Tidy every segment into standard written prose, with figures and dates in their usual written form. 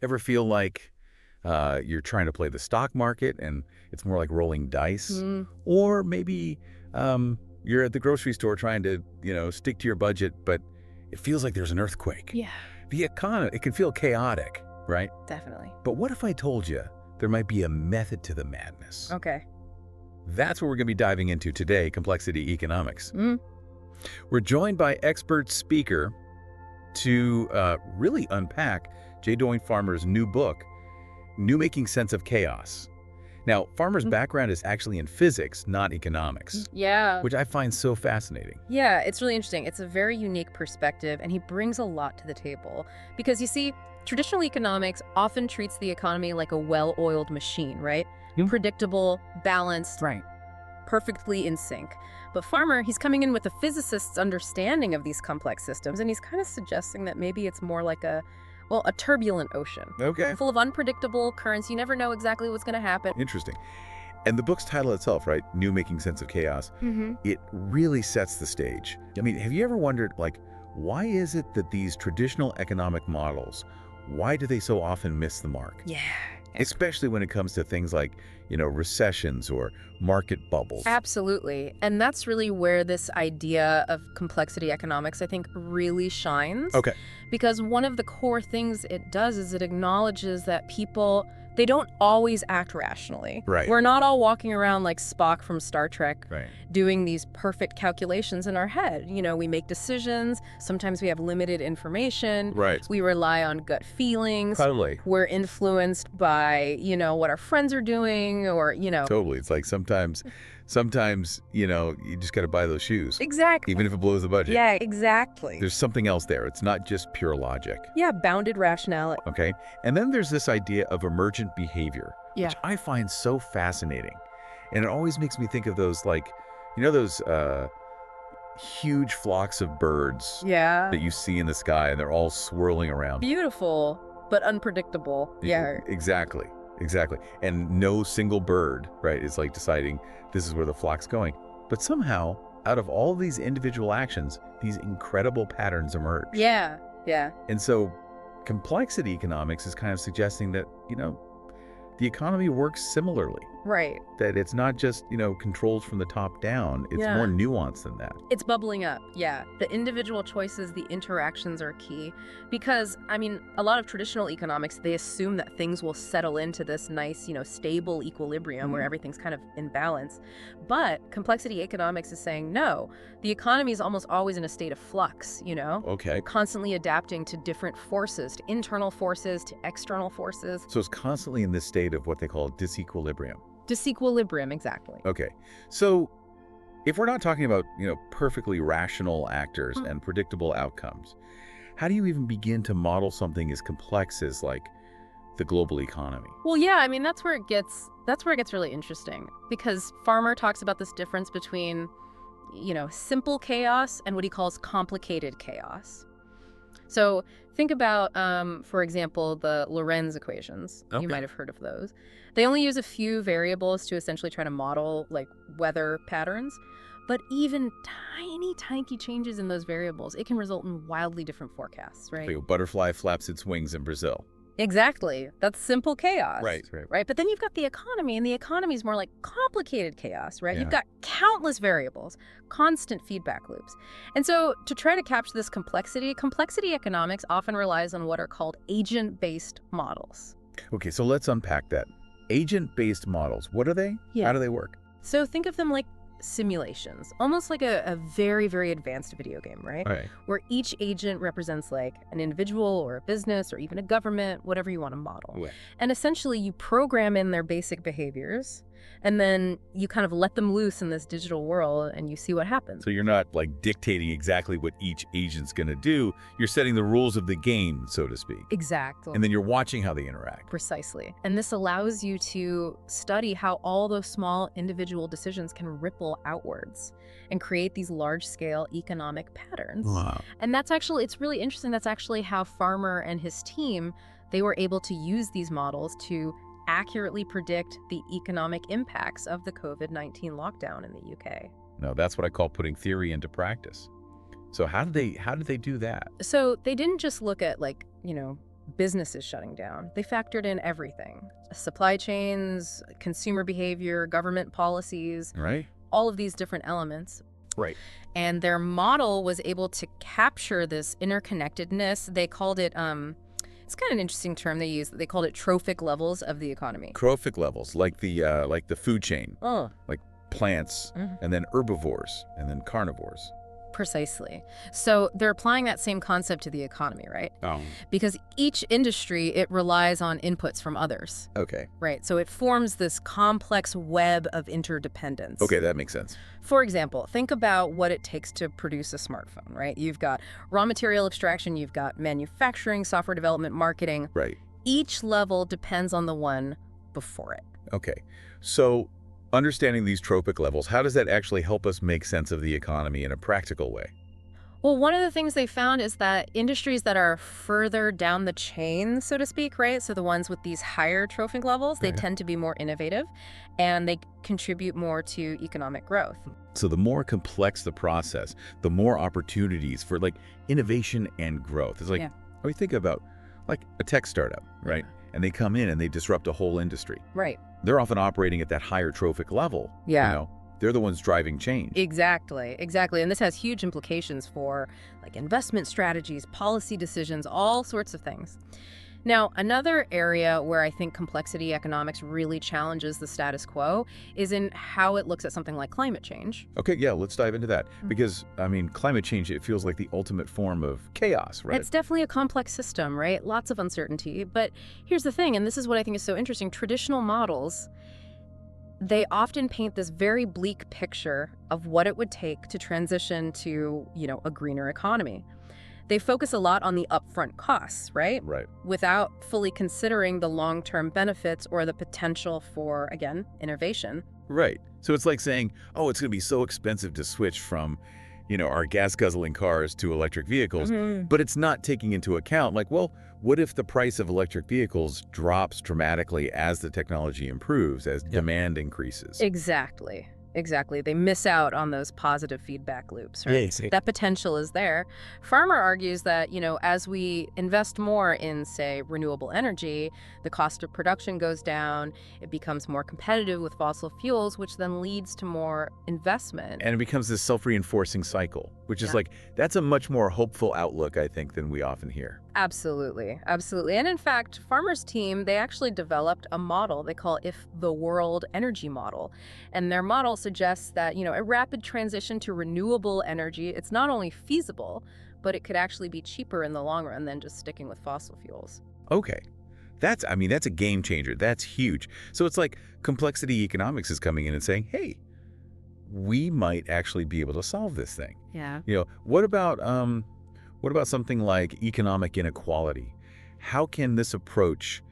Ever feel like you're trying to play the stock market and it's more like rolling dice? Mm, Or maybe you're at the grocery store trying to, stick to your budget, but it feels like there's an earthquake. yeah, The economy, it can feel chaotic, right? definitely. But what if I told you there might be a method to the madness? Okay. That's what we're going to be diving into today, Complexity Economics. Mm, We're joined by expert speaker to really unpack Doyne Farmer's new book, New Making Sense of Chaos. Now, Farmer's mm, background is actually in physics, not economics, yeah. which I find so fascinating. Yeah, it's really interesting. It's a very unique perspective, and he brings a lot to the table. Because you see, traditional economics often treats the economy like a well-oiled machine, right? Hmm. Predictable, balanced, Right. perfectly in sync. But Farmer, he's coming in with a physicist's understanding of these complex systems, and he's kind of suggesting that maybe it's more like a turbulent ocean, Okay. full of unpredictable currents. You never know exactly what's going to happen. Interesting. And the book's title itself, right, New Making Sense of Chaos, Mm-hmm. it really sets the stage. I mean, have you ever wondered, why is it that these traditional economic models, why do they so often miss the mark? Yeah. Especially when it comes to things like, recessions or market bubbles. Absolutely. And that's really where this idea of complexity economics, I think, really shines. Okay. Because one of the core things it does is it acknowledges that people, they don't always act rationally. Right. We're not all walking around like Spock from Star Trek Right. doing these perfect calculations in our head. We make decisions. Sometimes we have limited information. Right. We rely on gut feelings. Totally. We're influenced by, what our friends are doing or, Totally. It's like sometimes, you just got to buy those shoes, Exactly. even if it blows the budget. Yeah, exactly. There's something else there. It's not just pure logic. Yeah, bounded rationality. Okay. And then there's this idea of emergent behavior, Yeah. which I find so fascinating. And it always makes me think of those, those huge flocks of birds Yeah. that you see in the sky and they're all swirling around. Beautiful, but unpredictable. Yeah. Exactly. Exactly. And no single bird, right, is like deciding this is where the flock's going. But somehow, out of all these individual actions, these incredible patterns emerge. Yeah. Yeah. And so complexity economics is kind of suggesting that, the economy works similarly, Right. that it's not just, controlled from the top down. It's Yeah. more nuanced than that. It's bubbling up. Yeah. The individual choices, the interactions are key. Because, a lot of traditional economics, they assume that things will settle into this nice, stable equilibrium where everything's kind of in balance. But complexity economics is saying, no, the economy is almost always in a state of flux, Okay. constantly adapting to different forces, to internal forces, to external forces. So it's constantly in this state of what they call disequilibrium. Disequilibrium, exactly. Okay. So if we're not talking about, perfectly rational actors and predictable outcomes, how do you even begin to model something as complex as the global economy? Well, yeah, that's where it gets really interesting because Farmer talks about this difference between, simple chaos and what he calls complicated chaos. So think about, for example, the Lorenz equations. Okay. You might have heard of those. They only use a few variables to essentially try to model weather patterns. But even tiny changes in those variables, it can result in wildly different forecasts, right? Like a butterfly flaps its wings in Brazil. Exactly. That's simple chaos. Right. Right. But then you've got the economy, and the economy is more like complicated chaos, right? Yeah. You've got countless variables, constant feedback loops. And so to try to capture this complexity economics often relies on what are called agent-based models. Okay, so let's unpack that. Agent-based models, what are they? Yeah. How do they work? So think of them like simulations, almost like a very, very advanced video game, right? Right. Where each agent represents an individual or a business or even a government, whatever you want to model. Right. And essentially you program in their basic behaviors and then you kind of let them loose in this digital world and you see what happens. So you're not dictating exactly what each agent's going to do. You're setting the rules of the game, so to speak. Exactly. And then you're watching how they interact. Precisely. And this allows you to study how all those small individual decisions can ripple outwards and create these large-scale economic patterns. Wow. And it's really interesting. That's actually how Farmer and his team, they were able to use these models to accurately predict the economic impacts of the COVID-19 lockdown in the UK. No, that's what I call putting theory into practice. So how did they do that? So they didn't just look at businesses shutting down. They factored in everything. Supply chains, consumer behavior, government policies, Right? all of these different elements. Right. And their model was able to capture this interconnectedness. They called it, it's kind of an interesting term they use. They called it trophic levels of the economy. Trophic levels, like the food chain, Oh. like plants, and then herbivores, and then carnivores. Precisely. So they're applying that same concept to the economy, right? Oh. Because each industry, it relies on inputs from others, Okay. right? So it forms this complex web of interdependence. Okay, that makes sense. For example, think about what it takes to produce a smartphone, right? You've got raw material extraction, you've got manufacturing, software development, marketing. Right. Each level depends on the one before it. Okay. So understanding these trophic levels, how does that actually help us make sense of the economy in a practical way? Well, one of the things they found is that industries that are further down the chain, so to speak, right? So the ones with these higher trophic levels, they tend to be more innovative and they contribute more to economic growth. So the more complex the process, the more opportunities for like innovation and growth. It's like, Yeah. we think about like a tech startup, right? And they come in and they disrupt a whole industry. Right. They're often operating at that higher trophic level. Yeah. You know, they're the ones driving change. Exactly. And this has huge implications for like investment strategies, policy decisions, all sorts of things. Now, another area where I think complexity economics really challenges the status quo is in how it looks at something like climate change. Okay, yeah, let's dive into that. Because, I mean, climate change, it feels like the ultimate form of chaos, right? It's definitely a complex system, right? Lots of uncertainty. But here's the thing, and this is what I think is so interesting. Traditional models, they often paint this very bleak picture of what it would take to transition to, a greener economy. They focus a lot on the upfront costs, right? Right. Without fully considering the long-term benefits or the potential for, again, innovation. Right. So it's like saying, oh, it's going to be so expensive to switch from, our gas-guzzling cars to electric vehicles. But it's not taking into account, like, well, what if the price of electric vehicles drops dramatically as the technology improves, as demand increases? Exactly. They miss out on those positive feedback loops, right? Yeah, That potential is there. Farmer argues that, as we invest more in, say, renewable energy, the cost of production goes down, it becomes more competitive with fossil fuels, which then leads to more investment. And it becomes this self-reinforcing cycle, which is like, that's a much more hopeful outlook, I think, than we often hear. Absolutely. And in fact, Farmer's team, they actually developed a model they call If the World Energy Model. And their model suggests that, a rapid transition to renewable energy, it's not only feasible, but it could actually be cheaper in the long run than just sticking with fossil fuels. Okay. That's a game changer. That's huge. So it's like complexity economics is coming in and saying, hey, we might actually be able to solve this thing. Yeah. What about something like economic inequality? How can this approach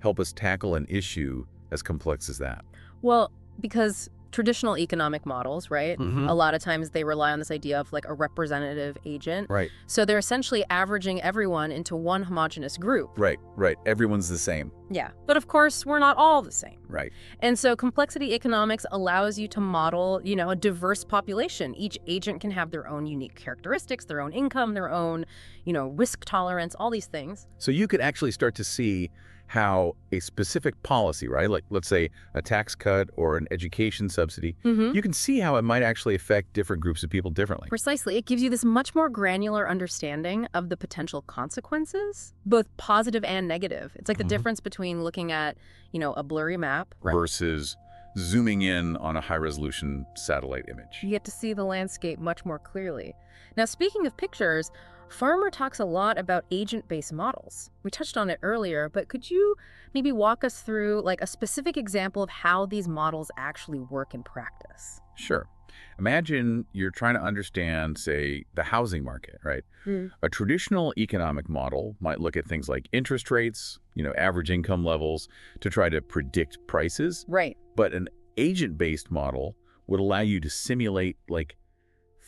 help us tackle an issue as complex as that? Well, because traditional economic models, right? A lot of times they rely on this idea of like a representative agent. Right. So they're essentially averaging everyone into one homogeneous group. Right. Everyone's the same. Yeah. But of course, we're not all the same. Right. And so complexity economics allows you to model, a diverse population. Each agent can have their own unique characteristics, their own income, their own, risk tolerance, all these things. So you could actually start to see how a specific policy, right, like let's say a tax cut or an education subsidy, you can see how it might actually affect different groups of people differently. Precisely. It gives you this much more granular understanding of the potential consequences, both positive and negative. It's like the difference between looking at, a blurry map versus zooming in on a high-resolution satellite image. You get to see the landscape much more clearly. Now, speaking of pictures, Farmer talks a lot about agent-based models. We touched on it earlier, but could you maybe walk us through like a specific example of how these models actually work in practice? Sure. Imagine you're trying to understand, say, the housing market, right? A traditional economic model might look at things like interest rates, average income levels to try to predict prices. Right. But an agent-based model would allow you to simulate like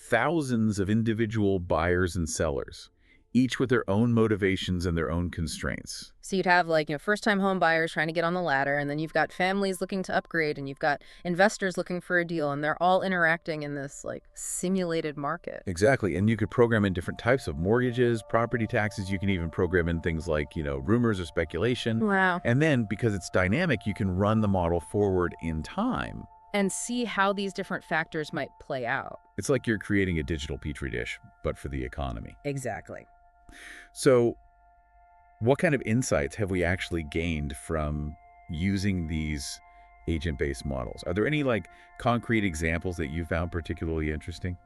thousands of individual buyers and sellers, each with their own motivations and their own constraints. So you'd have like, first-time home buyers trying to get on the ladder, and then you've got families looking to upgrade, and you've got investors looking for a deal, and they're all interacting in this like simulated market. Exactly. And you could program in different types of mortgages, property taxes. You can even program in things like, rumors or speculation. Wow. And then because it's dynamic, you can run the model forward in time. And see how these different factors might play out. It's like you're creating a digital petri dish, but for the economy. Exactly. So what kind of insights have we actually gained from using these agent-based models? Are there any like concrete examples that you found particularly interesting?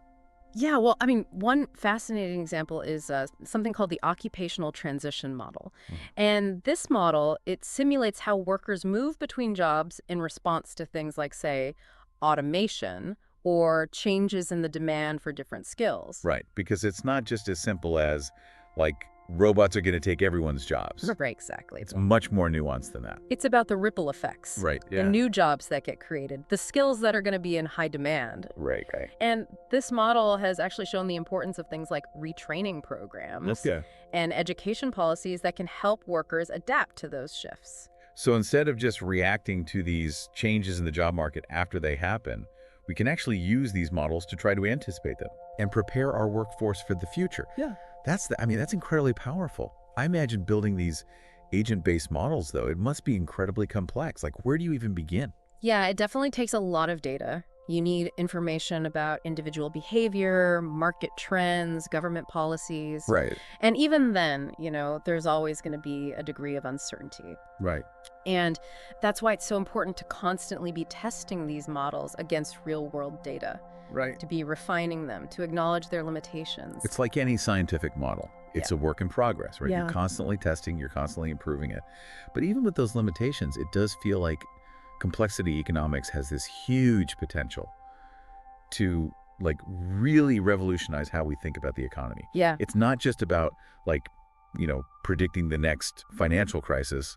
Yeah, well, one fascinating example is something called the occupational transition model. And this model, it simulates how workers move between jobs in response to things like, say, automation or changes in the demand for different skills. Right, because it's not just as simple as like robots are going to take everyone's jobs. Right, exactly. It's much more nuanced than that. It's about the ripple effects. Right, yeah. The new jobs that get created, the skills that are going to be in high demand. Right. And this model has actually shown the importance of things like retraining programs and education policies that can help workers adapt to those shifts. So instead of just reacting to these changes in the job market after they happen, we can actually use these models to try to anticipate them and prepare our workforce for the future. Yeah. That's incredibly powerful. I imagine building these agent-based models, though, it must be incredibly complex. Like, where do you even begin? Yeah, it definitely takes a lot of data. You need information about individual behavior, market trends, government policies. Right. And even then, there's always going to be a degree of uncertainty. Right. And that's why it's so important to constantly be testing these models against real-world data. Right. To be refining them, to acknowledge their limitations. It's like any scientific model. It's a work in progress, right? Yeah. You're constantly testing, you're constantly improving it. But even with those limitations, it does feel like complexity economics has this huge potential to like really revolutionize how we think about the economy. Yeah. It's not just about like, predicting the next financial crisis,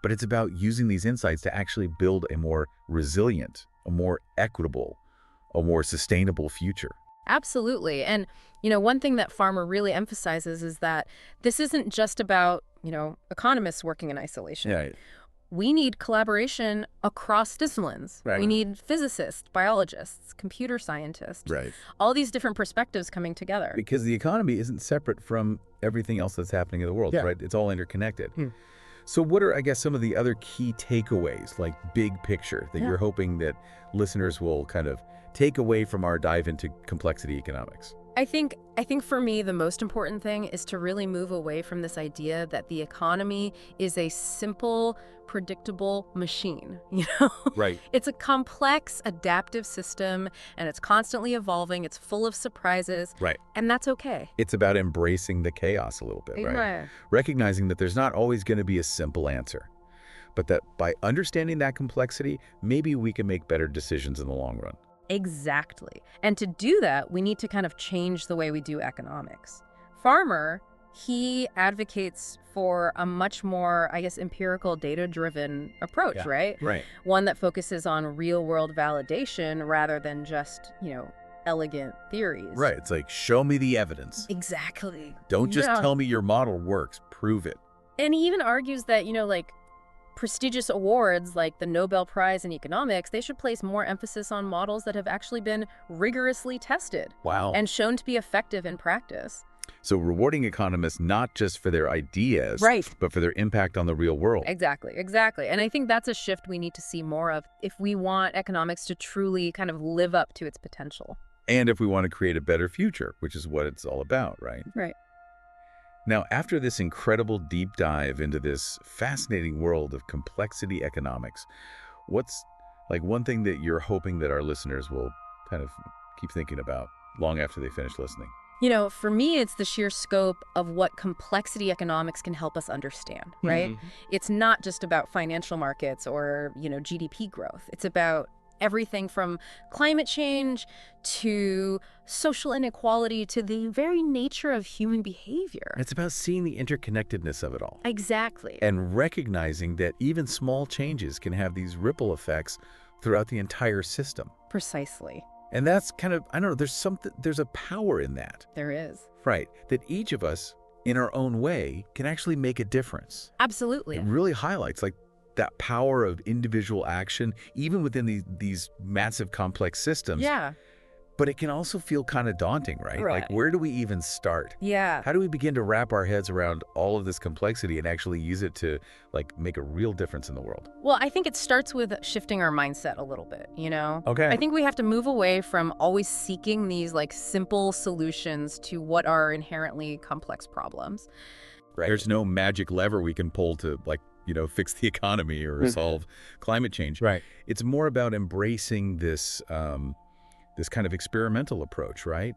but it's about using these insights to actually build a more resilient, a more equitable, a more sustainable future. Absolutely. And, one thing that Farmer really emphasizes is that this isn't just about, economists working in isolation. Yeah. We need collaboration across disciplines. Right. We need physicists, biologists, computer scientists. Right. All these different perspectives coming together. Because the economy isn't separate from everything else that's happening in the world, right? It's all interconnected. So what are, I guess, some of the other key takeaways, like big picture, that you're hoping that listeners will kind of take away from our dive into complexity economics? I think for me, the most important thing is to really move away from this idea that the economy is a simple, predictable machine, Right. It's a complex, adaptive system, and it's constantly evolving. It's full of surprises. Right. And that's okay. It's about embracing the chaos a little bit, right? Right. Recognizing that there's not always going to be a simple answer, but that by understanding that complexity, maybe we can make better decisions in the long run. Exactly. And to do that, we need to kind of change the way we do economics. Farmer, he advocates for a much more, empirical, data-driven approach, right? Right. One that focuses on real-world validation rather than just, elegant theories. Right. It's like, show me the evidence. Exactly. Don't just tell me your model works. Prove it. And he even argues that, prestigious awards like the Nobel Prize in Economics, they should place more emphasis on models that have actually been rigorously tested. Wow. And shown to be effective in practice. So rewarding economists not just for their ideas, right, but for their impact on the real world. Exactly. And I think that's a shift we need to see more of if we want economics to truly kind of live up to its potential. And if we want to create a better future, which is what it's all about, right? Right. Now, after this incredible deep dive into this fascinating world of complexity economics, what's like one thing that you're hoping that our listeners will kind of keep thinking about long after they finish listening? For me, it's the sheer scope of what complexity economics can help us understand, right? It's not just about financial markets or, GDP growth. It's about everything from climate change to social inequality to the very nature of human behavior. It's about seeing the interconnectedness of it all. Exactly. And recognizing that even small changes can have these ripple effects throughout the entire system. Precisely. And that's kind of, there's a power in that. There is. Right. That each of us in our own way, can actually make a difference. Absolutely. It really highlights like that power of individual action, even within these massive complex systems. Yeah. But it can also feel kind of daunting, right? Right. Like, where do we even start? Yeah. How do we begin to wrap our heads around all of this complexity and actually use it to, like, make a real difference in the world? Well, I think it starts with shifting our mindset a little bit, you know? Okay. I think we have to move away from always seeking these like simple solutions to what are inherently complex problems. Right. There's no magic lever we can pull to, like, fix the economy or solve climate change. Right. It's more about embracing this this kind of experimental approach, right?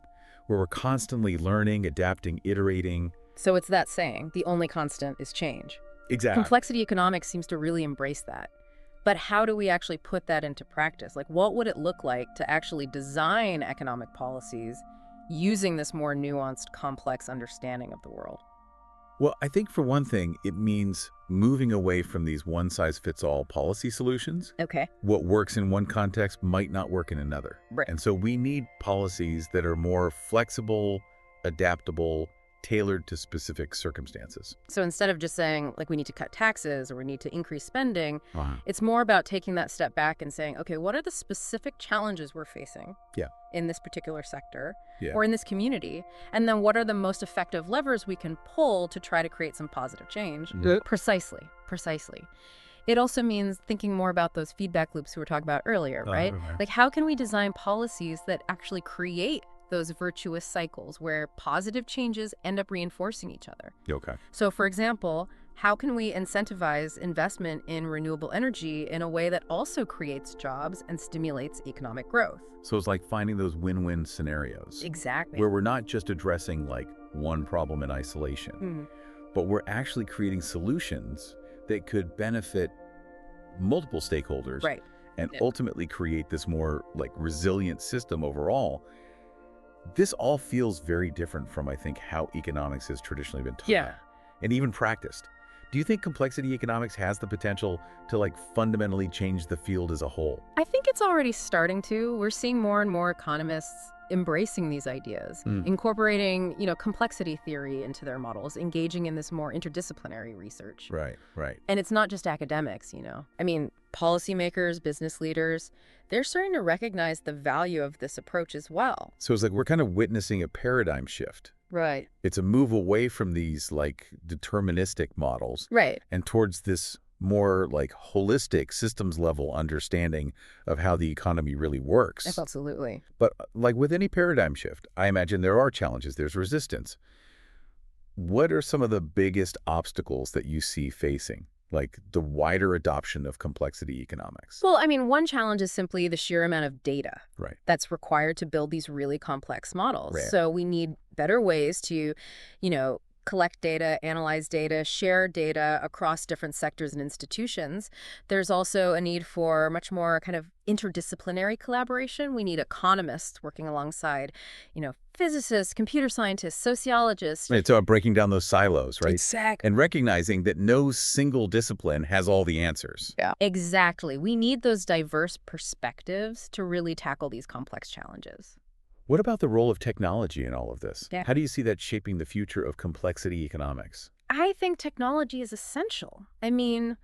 Where we're constantly learning, adapting, iterating. So it's that saying, the only constant is change. Exactly. Complexity economics seems to really embrace that. But how do we actually put that into practice? Like, what would it look like to actually design economic policies using this more nuanced, complex understanding of the world? Well, I think for one thing, it means moving away from these one-size-fits-all policy solutions. Okay. What works in one context might not work in another. Right. And so we need policies that are more flexible, adaptable, tailored to specific circumstances. So instead of just saying, like, we need to cut taxes or we need to increase spending, Uh-huh. it's more about taking that step back and saying, okay, what are the specific challenges we're facing in this particular sector or in this community? And then what are the most effective levers we can pull to try to create some positive change? Precisely. It also means thinking more about those feedback loops we were talking about earlier, right? Like, how can we design policies that actually create those virtuous cycles where positive changes end up reinforcing each other? Okay. So, for example, how can we incentivize investment in renewable energy in a way that also creates jobs and stimulates economic growth? So it's like finding those win-win scenarios. Exactly. Where we're not just addressing like one problem in isolation, but we're actually creating solutions that could benefit multiple stakeholders and ultimately create this more like resilient system overall. This all feels very different from, I think, how economics has traditionally been taught and even practiced. Do you think complexity economics has the potential to like fundamentally change the field as a whole? I think it's already starting to. We're seeing more and more economists embracing these ideas, incorporating, complexity theory into their models, engaging in this more interdisciplinary research. Right. And it's not just academics, I mean, policymakers, business leaders, they're starting to recognize the value of this approach as well. So it's like we're kind of witnessing a paradigm shift. Right. It's a move away from these like deterministic models. Right. And towards this more like holistic systems level understanding of how the economy really works. Absolutely. But like with any paradigm shift, I imagine there are challenges, there's resistance. What are some of the biggest obstacles that you see facing, like the wider adoption of complexity economics? Well, I mean, one challenge is simply the sheer amount of data that's required to build these really complex models. So we need better ways to, collect data, analyze data, share data across different sectors and institutions. There's also a need for much more kind of interdisciplinary collaboration. We need economists working alongside, physicists, computer scientists, sociologists. It's about breaking down those silos, right? Exactly. And recognizing that no single discipline has all the answers. Yeah. Exactly. We need those diverse perspectives to really tackle these complex challenges. What about the role of technology in all of this? Yeah. How do you see that shaping the future of complexity economics? I think technology is essential. I mean,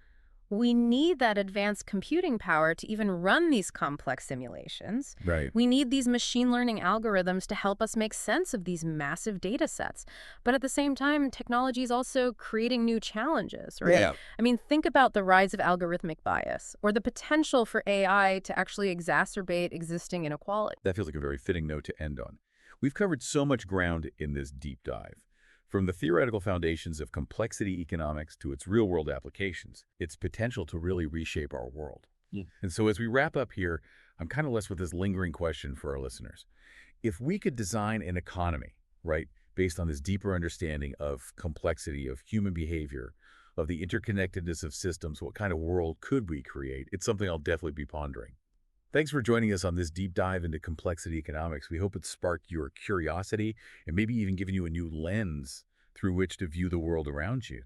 we need that advanced computing power to even run these complex simulations. Right. We need these machine learning algorithms to help us make sense of these massive data sets. But at the same time, technology is also creating new challenges, right? Yeah. I mean, think about the rise of algorithmic bias or the potential for AI to actually exacerbate existing inequality. That feels like a very fitting note to end on. We've covered so much ground in this deep dive. From the theoretical foundations of complexity economics to its real-world applications, its potential to really reshape our world. And so as we wrap up here, I'm kind of left with this lingering question for our listeners. If we could design an economy, right, based on this deeper understanding of complexity, of human behavior, of the interconnectedness of systems, what kind of world could we create? It's something I'll definitely be pondering. Thanks for joining us on this deep dive into complexity economics. We hope it sparked your curiosity and maybe even given you a new lens through which to view the world around you.